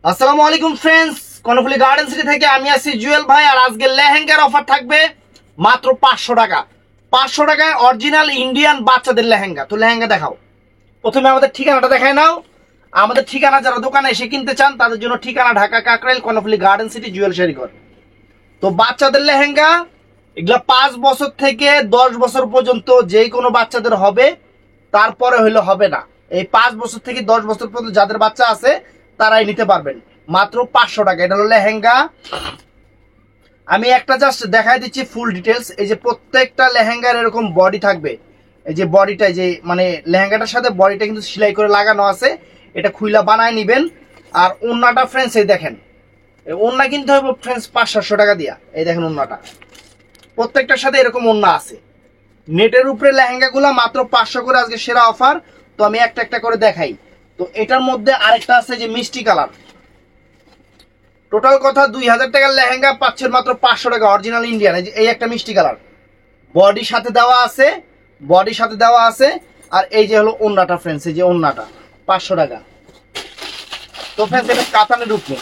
আসসালামু আলাইকুম friends, Karnaphuli garden city থেকে আমি আছি জুয়েল ভাই। আর আজকে লেহেঙ্গার অফার থাকবে মাত্র 500 টাকা। 500 টাকায় অরিজিনাল ইন্ডিয়ান বাচ্চাদের লেহেঙ্গা। তো লেহেঙ্গা দেখাও। প্রথমে আমাদের ঠিকানাটা দেখায় নাও। আমাদের ঠিকানা যারা দোকানে এসে কিনতে চান তাদের জন্য ঠিকানা ঢাকা কাকরাইল, কর্ণফুলী গার্ডেন সিটি, জুয়েল শাড়িঘর। তো বাচ্চাদের লেহেঙ্গা এগুলা 5 বছর থেকে 10 বছর পর্যন্ত যে কোনো বাচ্চাদের হবে, তারপরে হইলে হবে না। এই 5 বছর থেকে 10 বছর পর্যন্ত যাদের বাচ্চা আছে তারাই নিতে পারবেন মাত্র 500 টাকা। এটা হলো লেহেঙ্গা। আমি একটা জাস্ট দেখাই দিচ্ছি ফুল ডিটেলস। এই যে প্রত্যেকটা লেহেঙ্গার এরকম বডি থাকবে। এই যে বডিটা, যে মানে লেহেঙ্গাটার সাথে বডিটা কিন্তু সেলাই করে লাগানো আছে। এটা খুইলা বানায় নিবেন। আর ওন্নাটা ফ্রেন্ডস এই দেখেন, ওন্না কিনতে হবে ফ্রেন্ডস 500-700 টাকা দিয়া। এই দেখেন ওন্নাটা, প্রত্যেকটার সাথে এরকম ওন্না আছে। নেটের উপরে লেহেঙ্গাগুলো মাত্র 500 করে, আজকে সেরা অফার। তো আমি একটা একটা করে দেখাই। তো এটার মধ্যে আরেকটা আছে যে মিষ্টি কালার। টোটাল কথা 2000 টাকার লেহেঙ্গা পাচ্ছেন মাত্র 500 টাকা, অরিজিনাল ইন্ডিয়ান। এই একটা মিষ্টি কালার বডির সাথে দেওয়া আছে, বডির সাথে দেওয়া আছে। আর এই যে হলো ওন্নাটা ফ্রেন্ডস, এই যে ওন্নাটা 500 টাকা। তো ফ্রেন্ডস এটা কাতানের উপরে,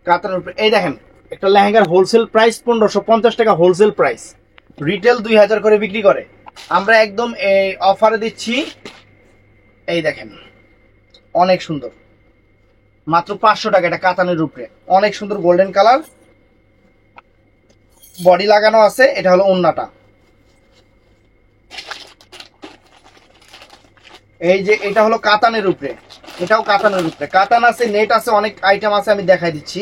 কাতানের উপরে এই দেখেন একটা লেহেঙ্গার হোলসেল প্রাইস 1550 টাকা হোলসেল প্রাইস। রিটেল 2000 করে বিক্রি করে, আমরা একদম এই অফারে দিচ্ছি। এই দেখেন অনেক সুন্দর, মাত্র 500 টাকা। এটা কাতানের উপরে অনেক সুন্দর গোল্ডেন কালার, বডি লাগানো আছে। এটা হলো ওন্নাটা। এই যে এটা হলো কাতানের উপরে, এটাও কাতানের উপরে। কাতান আছে, নেট আছে, অনেক আইটেম আছে, আমি দেখাই দিচ্ছি।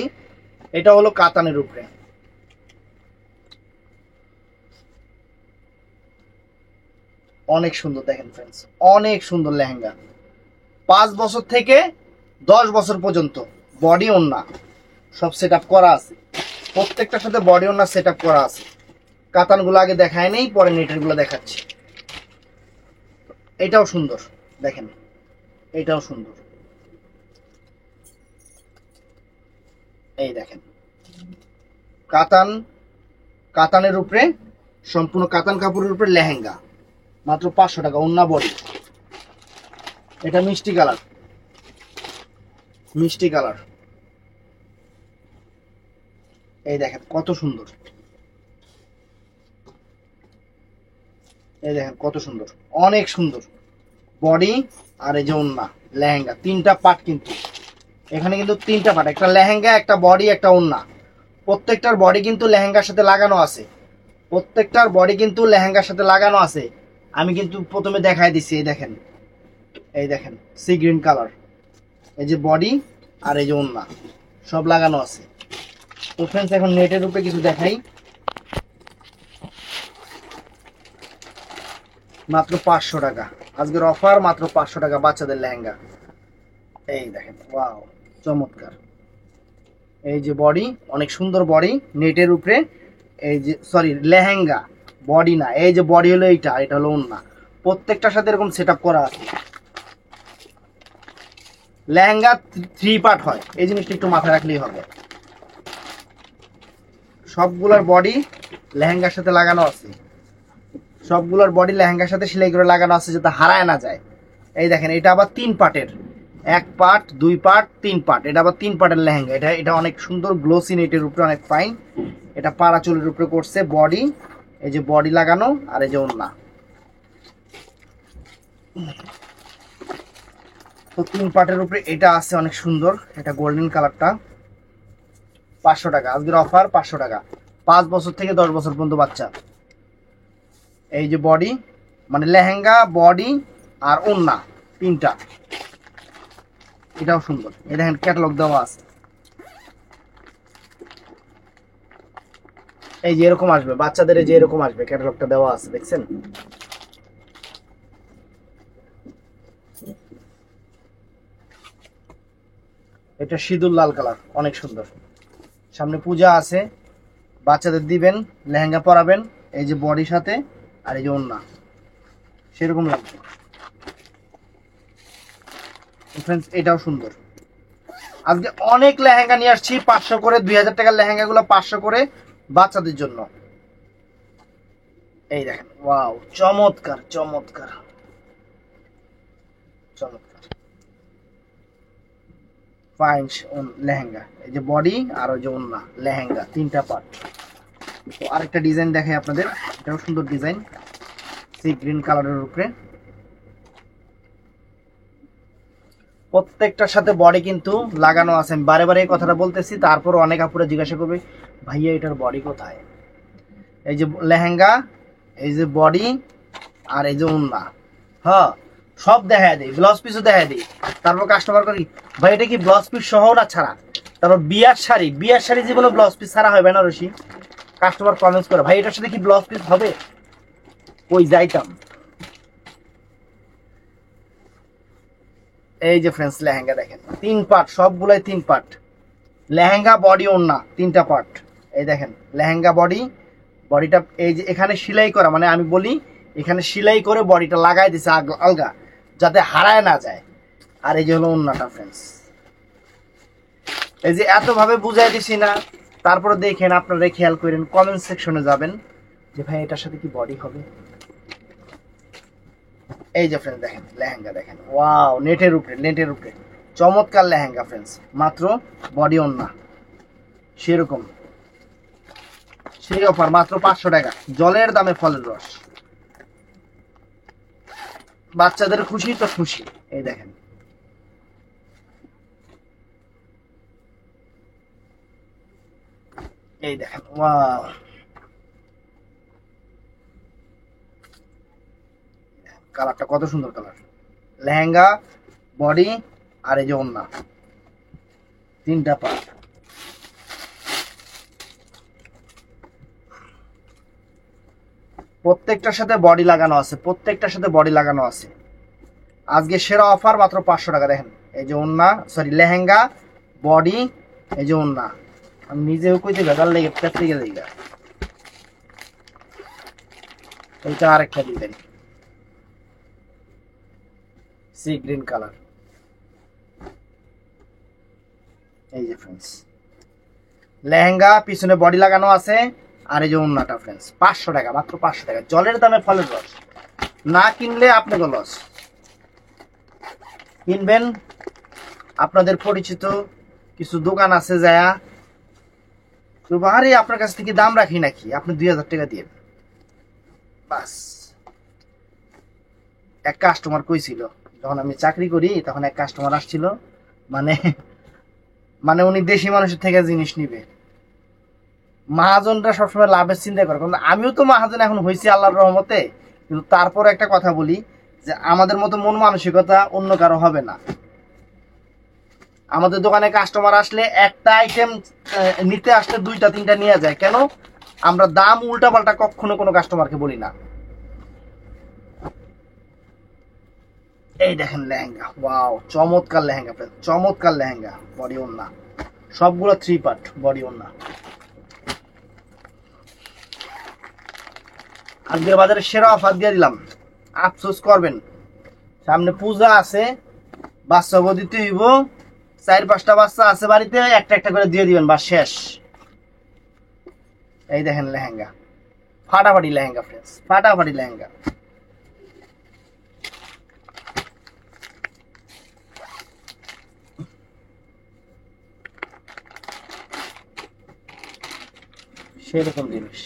এটা হলো কাতানের উপরে, অনেক সুন্দর। দেখেন ফ্রেন্ডস অনেক সুন্দর লেহেঙ্গা। 5 বছর থেকে 10 বছর পর্যন্ত বডি ওন্না সব সেট আপ করা আছে। প্রত্যেকটার সাথে বডি ওন্না সেট আপ করা আছে। কাতানগুলো আগে দেখায় নেই, পরে নেটের গুলো দেখাচ্ছি। এটাও সুন্দর, দেখেন এটাও সুন্দর। এই দেখেন কাতান, কাতানের উপরে সম্পূর্ণ কাতান কাপড়ের উপরে লেহেঙ্গা মাত্র 500 টাকা, ওন্না বডি। এটা মিষ্টি কালার, মিষ্টি কালার। এই দেখেন কত সুন্দর, এই দেখেন কত সুন্দর, অনেক সুন্দর বডি। আর এই যে ওন্না, লেহেঙ্গা 3টা পার্ট কিন্তু এখানে, কিন্তু 3টা পার্ট, একটা লেহেঙ্গা, একটা বডি, একটা ওন্না। প্রত্যেকটার বডি কিন্তু লেহেঙ্গার সাথে লাগানো আছে, প্রত্যেকটার বডি কিন্তু লেহেঙ্গার সাথে লাগানো আছে। আমি কিন্তু প্রথমে দেখাই দিছি। এই দেখেন, এই দেখেন সি গ্রিন কালার। এই যে বডি আর এই যে ওন্না সব লাগানো আছে। তো ফ্রেন্ডস এখন নেটের উপরে কিছু দেখাই। মাত্র 500 টাকা, আজকের অফার মাত্র 500 টাকা বাচ্চাদের লেহেঙ্গা। এই দেখেন ওয়াও, চমৎকার। এই যে বডি, অনেক সুন্দর বডি নেটের উপরে। এই যে সরি লেহেঙ্গা, বডি না। এই যে বডি হলো এইটা, এটা হলো ওন্না। প্রত্যেকটার সাথে এরকম সেট আপ করা আছে। লেহেঙ্গা 3 পার্ট হয়, এই জিনিসটা একটু মাথায় রাখলেই হবে। সবগুলোর বডি লেহেঙ্গার সাথে লাগানো আছে, সবগুলোর বডি লেহেঙ্গার সাথে সেলাই করে লাগানো আছে যাতে হারায় না যায়। এই দেখেন এটা আবার 3 পার্টের, 1 পার্ট, 2 পার্ট, 3 পার্ট। এটা আবার 3 পার্টের লেহেঙ্গা। এটা এটা অনেক সুন্দর গ্লোসি নেটের উপরে, অনেক ফাইন। এটা পাড়া চুলের উপরে করছে বডি। এই যে বডি লাগানো আর এই যে ওন্না। তো 3 পার্টের উপরে এটা আছে, অনেক সুন্দর। এটা গোল্ডেন কালারটা 500 টাকা, আজকের অফার 500 টাকা। 5 বছর থেকে 10 বছর পর্যন্ত বাচ্চা। এই যে বডি, মানে লেহেঙ্গা, বডি আর ওন্না 3টা। এটাও সুন্দর। এই দেখেন ক্যাটালগ দেওয়া আছে। এই যে এরকম আসবে বাচ্চাদের, যে এরকম আসবে, ক্যাটালগটা দেওয়া আছে, দেখছেন? এটা সিঁদুর লাল কালার, অনেক সুন্দর। সামনে পূজা আছে, বাচ্চাদের দিবেন, লেহেঙ্গা পরাবেন। এই যে বডির সাথে আর এই যে ওন্না সেরকম লাগবে। ফ্রেন্ডস এটাও সুন্দর। আজকে অনেক লেহেঙ্গা নিয়ে আসছি 500 করে, 2000 টাকার লেহেঙ্গা গুলো 500 করে বাচ্চাদের জন্য। এই দেখেন ওয়াও, চমৎকার চমৎকার চমৎকার। 5 লেহেঙ্গা, এই যে বডি আর ওই যে ওন্না, লেহেঙ্গা 3টা পার্ট। তো আরেকটা ডিজাইন দেখাই আপনাদের, এটাও সুন্দর ডিজাইন, সি গ্রিন কালারের উপরে। প্রত্যেকটার সাথে বডি কিন্তু লাগানো আছে। আমি বারে বারে এই কথাটা বলতেছি, তারপর অনেক আপুরা জিজ্ঞাসা করবে ভাইয়া এটার বডি কোথায়। এই যে লেহেঙ্গা, এই যে বডি আর এই যে ওন্না, হ্যাঁ সব দেখা দেয়, ব্লাউজ পিসও দেখা দিই। তারপর কাস্টমার করি ভাই এটা কি ব্লাউজ পিস সহ না ছাড়া। তারপর বিয়ার শাড়ি জীবনে ব্লাউজ পিস ছাড়া হয় বেনারসি। কাস্টমার কমেন্টস করে ভাই এটার সাথে কি ব্লাউজ পিস হবে, কই যাইতাম। এই যে ফ্রেন্ডস লেহেঙ্গা দেখেন 3 পার্ট, সবগুলাই 3 পার্ট, লেহেঙ্গা বডি ওন্না 3টা পার্ট। এই দেখেন লেহেঙ্গা বডি, বডিটা এই যে এখানে সেলাই করা, মানে আমি বলি এখানে সেলাই করে বডিটা লাগাই দিছে আলগা, যাতে হারায় না যায়। আর এই যে হলো ওন্নাটা ফ্রেন্ডস। এই যে এত ভাবে বুঝাই দিছি না, তারপরে দেখেন আপনারা খেয়াল করেন, কমেন্ট সেকশনে যাবেন যে ভাই এটার সাথে কি বডি হবে। এই যে ফ্রেন্ডস দেখেন লেহেঙ্গা দেখেন, ওয়াও নেটের উপরে চমৎকার লেহেঙ্গা ফ্রেন্ডস, মাত্র বডি ওন্না সেরকম, সেই অফার মাত্র 500 টাকা, জলের দামে ফলের রস। বাচ্চাদের খুশি তো খুশি। এই দেখেন এই দেখেন ওয়াও, কালারটা কত সুন্দর কালার, লেহেঙ্গা বডি আর এই যে ওন্না 3টা পার্ট। প্রত্যেকটার সাথে বডি লাগানো আছে, আজকে সেরা অফার মাত্র 500 টাকা। দেখেন এই যে ওন্না, সরি লেহেঙ্গা বডি, এই যে ওন্না। আমি নিজেও কইতে গাল লেগে পেতে গেলে এইটা আরেকটা ডিজাইন, সি গ্রিন কালার। এই যে ফ্রেন্ডস লেহেঙ্গা পিছনে বডি লাগানো আছে, আর এই যে ওন্নাটা ফ্রেন্ডস 500 টাকা, মাত্র 500 টাকা, জলের দামে ফলের রস। না কিনলে আপনাকে লস। কিনবেন, আপনাদের পরিচিত কিছু দোকান আছে যায়া তো আরে আপনার কাছ থেকে দাম রাখি নাকি, আপনি 2000 টাকা দিয়ে বাস। এক কাস্টমার কইছিল যখন আমি চাকরি করি, তখন এক কাস্টমার আসছিল, মানে উনি দেশি মানুষের থেকে জিনিস নিবে। মহাজনরা সবসময় লাভের চিন্তা করে, কারণ আমিও তো মহাজন এখন হয়েছি আল্লাহর রহমতে, কিন্তু তারপর একটা কথা বলি যে আমাদের মতো মন মানসিকতা অন্য কারো হবে না। আমাদের দোকানে কাস্টমার আসলে একটা আইটেম নিতে আসলে 2টা 3টা নিয়ে যায়, কেন? আমরা দাম উল্টা পাল্টা কখনো কোনো কাস্টমারকে বলি না। এই দেখেন লেহেঙ্গা, ওয়াও চমৎকার লেহেঙ্গা, চমৎকার লেহেঙ্গা বডি ওন্না, সবগুলো 3 পার্ট বডি ওন্না। আজকের বাজারে সেরা অফার দিয়ে দিলাম, আফসোস করবেন। সামনে পূজা আছে, বাচ্চা দিতে হইব, 4-5টা বাচ্চা আছে বাড়িতে, একটা একটা করে দিয়ে দিবেন, বা শেষ। এই দেখেন লেহেঙ্গা, ফাটাফাটি লেহেঙ্গা ফ্রেন্ডস, ফাটাফাটি লেহেঙ্গা।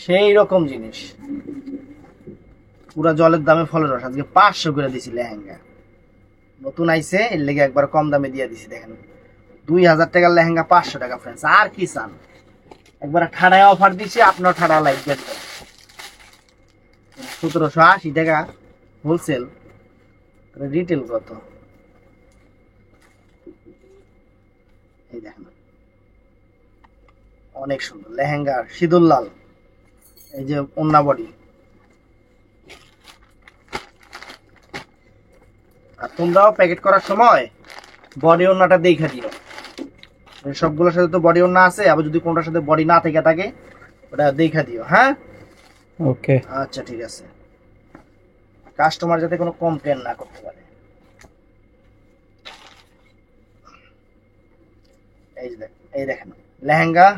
সেই রকম জিনিস পুরা জলের দামে ফলের রস। আজকে 500 করে দিছি লেহেঙ্গা, নতুন আইছে এর লেগে একবার কম দামে দিয়ে দিছি। দেখেন 2000 টাকার লেহেঙ্গা 500 টাকা ফ্রেন্ডস, আর কি চান। একবার ঠাড়ায় অফার দিছি, আপনার ঠাড়া লাইক দিয়ে দেবেন। 1780 টাকা হোলসেল, রিটেল কত? এই দেখেন অনেক সুন্দর লেহেঙ্গা, সিঁদুর লাল। এই যে ওন্না বডি, আর তোমরাও প্যাকেট করার সময় বডি ওন্নাটা দেখে দিও। সবগুলোর সাথে তো বডি ওন্না আছে, আবার যদি কোনটার সাথে বডি না থেকে থাকে ওটা দেখে দিও। হ্যাঁ ওকে, আচ্ছা ঠিক আছে, কাস্টমার যাতে কোনো কমপ্লেন না করতে পারে। এই দেখেন লেহেঙ্গা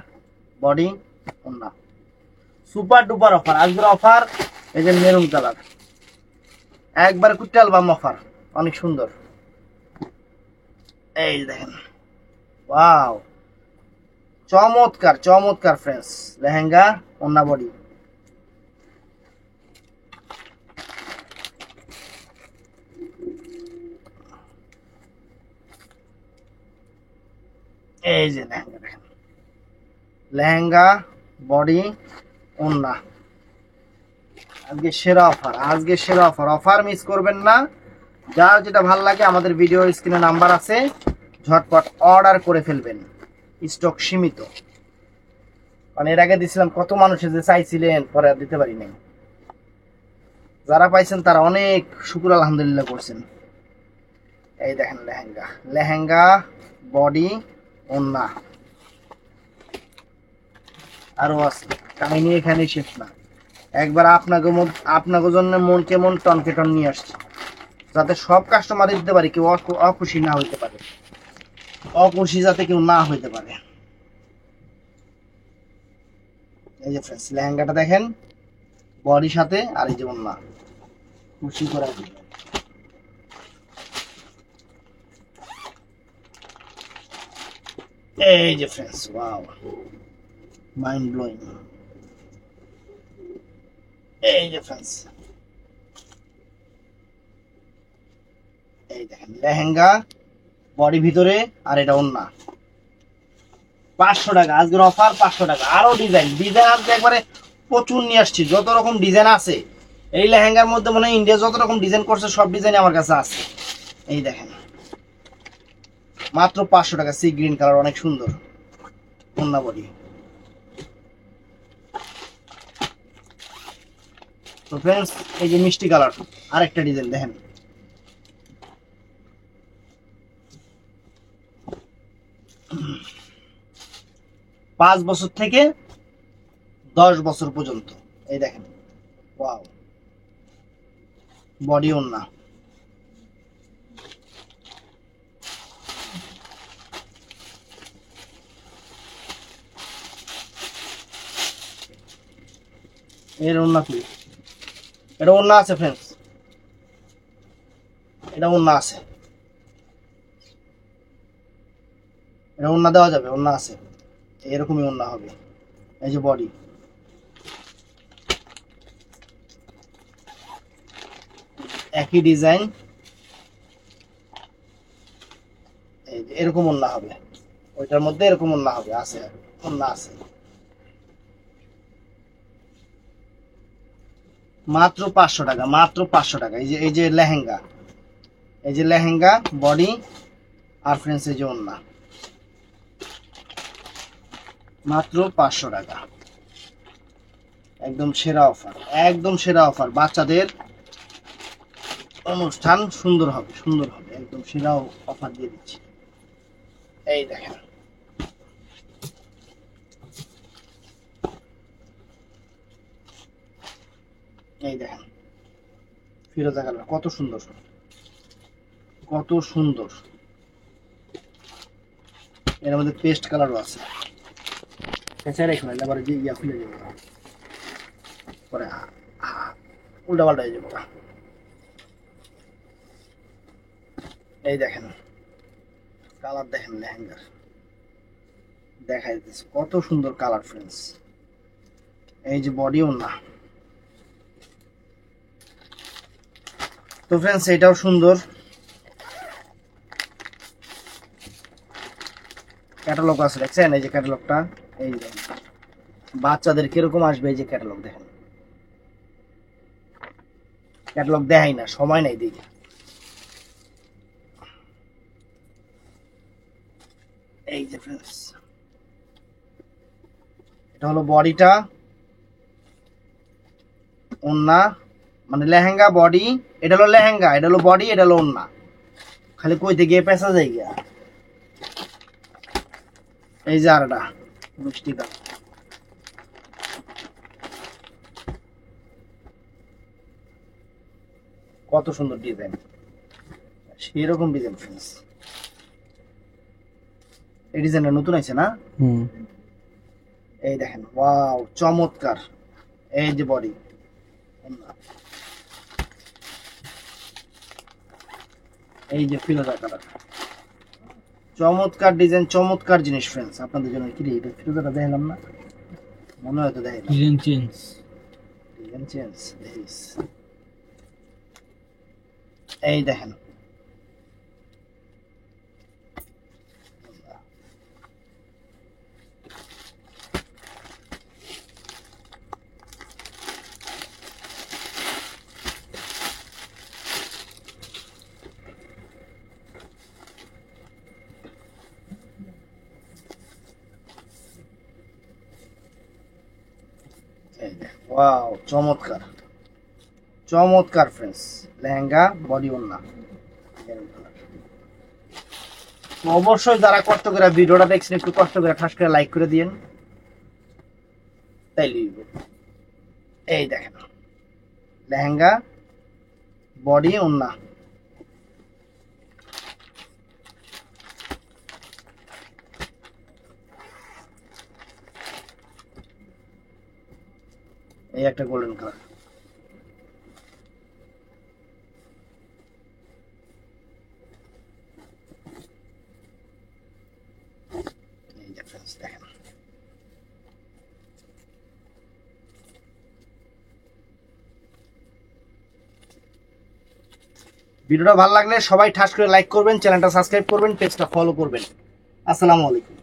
বডি ওন্না, সুপার ডুপার অফার। আজকের অফার এই যে মেরুন কালার, একবার কুট্টি অ্যালবাম অফার, অনেক সুন্দর। এই দেখেন ওয়াও, চমৎকার চমৎকার ফ্রেন্ডস, লেহেঙ্গা ওন্না বডি। এই যে লেহেঙ্গা দেখেন, লেহেঙ্গা বডি ওন্না। আজকে সেরা অফার, আজকে সেরা অফার, অফার মিস করবেন না। যার যেটা ভালো লাগে আমাদের ভিডিও স্ক্রিনে নাম্বার আছে, ঝটপট অর্ডার করে ফেলবেন, স্টক সীমিত। মানে এর আগে দিছিলাম, কত মানুষ যে চাইছিলেন, পরে আর দিতে পারি নাই। যারা পাইছেন তারা অনেক শুকর আলহামদুলিল্লাহ করছেন। এই দেখেন লেহেঙ্গা, লেহেঙ্গা বডি ওন্না আরো আছে, কাহিনী এখানে শেষ না। একবার আপনাকে জন্য মন কেমন টনকে টন নিয়ে আসছে, যাতে সব কাস্টমার দিতে পারে, কেউ অখুশি না হইতে পারে, অখুশি যাতে কেউ না হইতে পারে। এই যে ফ্রেন্ডস, লেহেঙ্গাটা দেখেন বডির সাথে, আর এই যে ওন্না, খুশি করা। এই যে ফ্রেন্ডস, ওয়াও, মাইন্ড ব্লোয়িং। এই যে ফ্রেন্ডস, এই দেখেন লেহেঙ্গা বডি ভিতরে, আর এটা ওন্না। 500 টাকা আজকের অফার, 500 টাকা। আরো ডিজাইন, ডিজাইন আজকে একবারে প্রচুর নিয়ে আসছি, যত রকম ডিজাইন আছে এই লেহেঙ্গার মধ্যে, মনে হয় ইন্ডিয়া যত রকম ডিজাইন করছে সব ডিজাইন আমার কাছে আছে। এই দেখেন মাত্র 500 টাকা, সি গ্রিন কালার, অনেক সুন্দর ওন্না বডি। তো ফ্রেন্ডস, এই যে মিষ্টি কালার আরেকটা ডিজাইন দেখেন, পাঁচ বছর থেকে 10 বছর পর্যন্ত। এই দেখেন, ওয়াও, বডি ওন্না। এর ওন্না কি, এটা ওন্না আছে ফ্রেন্ডস, এটা ওন্না আছে, এটা ওন্না দেওয়া যাবে, ওন্না আছে, এরকমই ওন্না হবে। এই যে বডি, একই ডিজাইন, এরকম ওন্না হবে, ওইটার মধ্যে এরকম ওন্না হবে, আছে ওন্না আছে। মাত্র 500 টাকা, মাত্র 500 টাকা। এই যে লেহেঙ্গা, এই যে লেহেঙ্গা বডি, আর ফ্রেন্ডস এই যে ওন্না, মাত্র 500 টাকা। একদম সেরা অফার, একদম সেরা অফার। বাচ্চাদের অনুষ্ঠান সুন্দর হবে, সুন্দর হবে, একদম সেরা অফার দিয়ে দিচ্ছি। এই দেখেন, এই দেখেন ফিরোজা কালার, কত সুন্দর, কত সুন্দর। এর মধ্যে পেস্ট কালারও আছে। এছাড়া এখানে আবার যে ইয়া খুলে যাবে, পরে উল্টা পাল্টা হয়ে যাবে। এই দেখেন কালার, দেখেন লেহেঙ্গার, দেখা যাচ্ছে কত সুন্দর কালার ফ্রেন্ডস। এই যে বডি ওন্না। তো ফ্রেন্ডস, এটাও সুন্দর, ক্যাটালগ আছে দেখছেন, এই যে ক্যাটালগটা, এই বাচ্চাদের কিরকম আসবে, এই যে ক্যাটালগ দেখেন, ক্যাটালগ দেখাই না, সময় নাই দেখি। এই যে ফ্রেন্ডস, এটা হলো বডিটা, ওন্না, মানে লেহেঙ্গা বডি, এটা হলো লেহেঙ্গা, এটা হলো বডি, এটা হলো ওন্না। খালি কইতে গিয়ে পেঁচা যায় গিয়া। এই যে আরটা মিষ্টি কালার, কত সুন্দর ডিজাইন, সেরকম ডিজাইন ফ্রেন্ডস। এই ডিজাইনটা নতুন আছে না? এই দেখেন, ওয়াও, চমৎকার। এই যে বডি, এই যে ফিরোজা কালার, চমৎকার ডিজাইন, চমৎকার জিনিস ফ্রেন্ডস আপনাদের জন্য। কি রে এটা ফিরোজাটা দেখালাম না, মনে হয় তো দেখালাম। ডিজাইন চেঞ্জ, ডিজাইন চেঞ্জ দেখিস। এই দেখেন ওয়াও, চমৎকার চমৎকার ফ্রেন্ডস লেহেঙ্গা বডি ওন্না। অবশ্যই যারা কষ্ট করে ভিডিওটা দেখছেন একটু কষ্ট করে ঠাস করে লাইক করে দিয়েন, তাই লিখব। এই দেখেন লেহেঙ্গা বডি ওন্না। এই একটা গোল্ডেন কালার। এই যে ফ্রেন্ডস দেখেন ভিডিওটা ভালো লাগলে সবাই ঠাস করে লাইক করবেন, চ্যানেলটা সাবস্ক্রাইব করবেন, পেজটা ফলো করবেন। আসসালামু আলাইকুম।